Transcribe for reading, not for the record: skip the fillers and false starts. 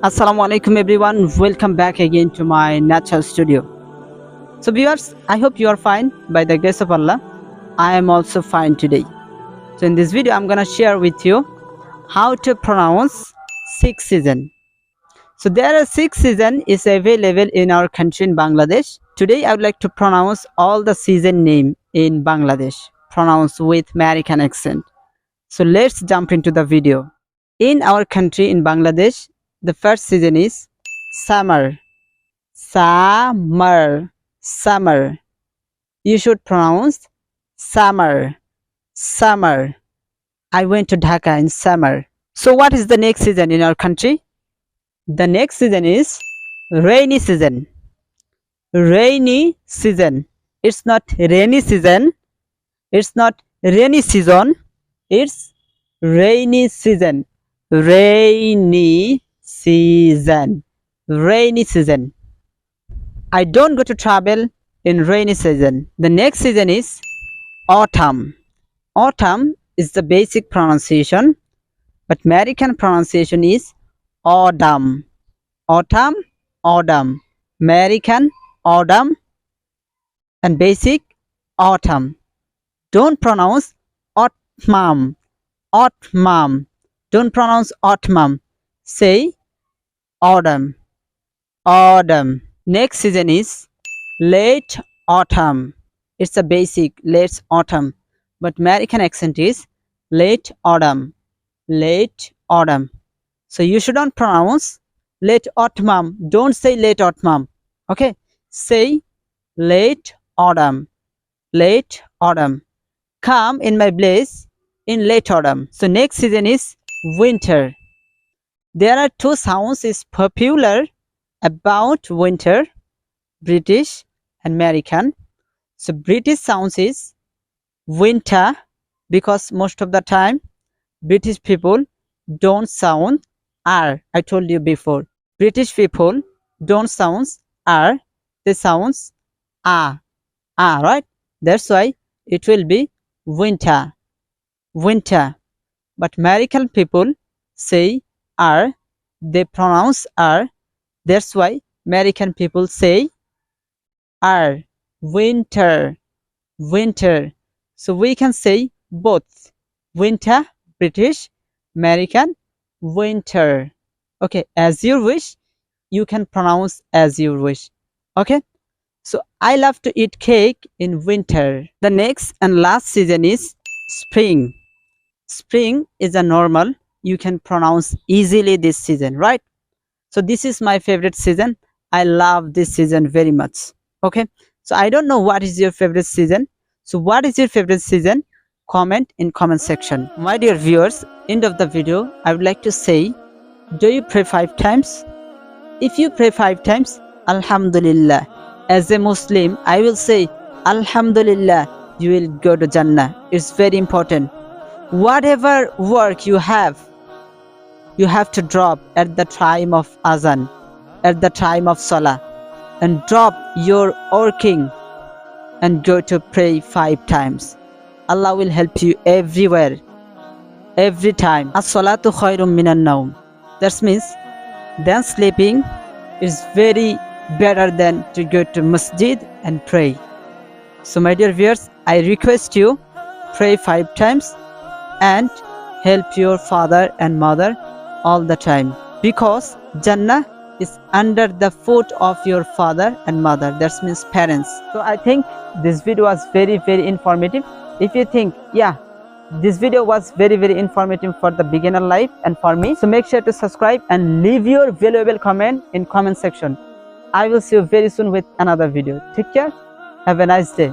Assalamu alaikum everyone, welcome back again to my natural studio. So viewers, I hope you are fine by the grace of Allah. I am also fine today. So in this video I'm gonna share with you how to pronounce six season. So there are six season is available in our country in Bangladesh. Today I would like to pronounce all the season name in Bangladesh, pronounce with American accent. So let's jump into the video. In our country in Bangladesh, the first season is summer. Summer. Summer. You should pronounce summer. Summer. I went to Dhaka in summer. So what is the next season in our country? The next season is rainy season. Rainy season. It's not rainy season. It's not rainy season. It's rainy season. Rainy season. Rainy season. I don't go to travel in rainy season. The next season is autumn. Autumn is the basic pronunciation, but American pronunciation is autumn. Autumn, autumn. American, autumn, and basic, autumn. Don't pronounce autumn. Autumn. Don't pronounce autumn. Say autumn. Autumn. Next season is late autumn. It's a basic late autumn, but American accent is late autumn. Late autumn. So you shouldn't pronounce late autumn. Don't say late autumn. Okay? Say late autumn. Late autumn. Come in my place in late autumn. So next season is winter. There are two sounds is popular about winter, British and American. So British sounds is winter, because most of the time British people don't sound R. I told you before. British people don't sound R. They sounds A. A, right? That's why it will be winter. Winter. But American people say R. They pronounce R. That's why American people say R. Winter. Winter. So we can say both. Winter, British, American, winter. Okay, as you wish, you can pronounce as you wish. Okay? So I love to eat cake in winter. The next and last season is spring. Spring is a normal. You can pronounce easily this season, right? So this is my favorite season. I love this season very much. Okay? So I don't know what is your favorite season. So what is your favorite season? Comment in comment section. My dear viewers, end of the video, I would like to say, do you pray 5 times? If you pray 5 times, Alhamdulillah. As a Muslim, I will say, Alhamdulillah, you will go to Jannah. It's very important. Whatever work you have to drop at the time of Azan, at the time of Salah, and drop your working and go to pray 5 times. Allah will help you everywhere, every time. As-salatu khairum minan naum. That means then sleeping is very better than to go to masjid and pray. So my dear viewers, I request you, pray 5 times and help your father and mother all the time, because Jannah is under the foot of your father and mother. That means parents. So I think this video was very informative. If you think, yeah, this video was very informative for the beginner life and for me, so make sure to subscribe and leave your valuable comment in comment section. I will see you very soon with another video. Take care. Have a nice day.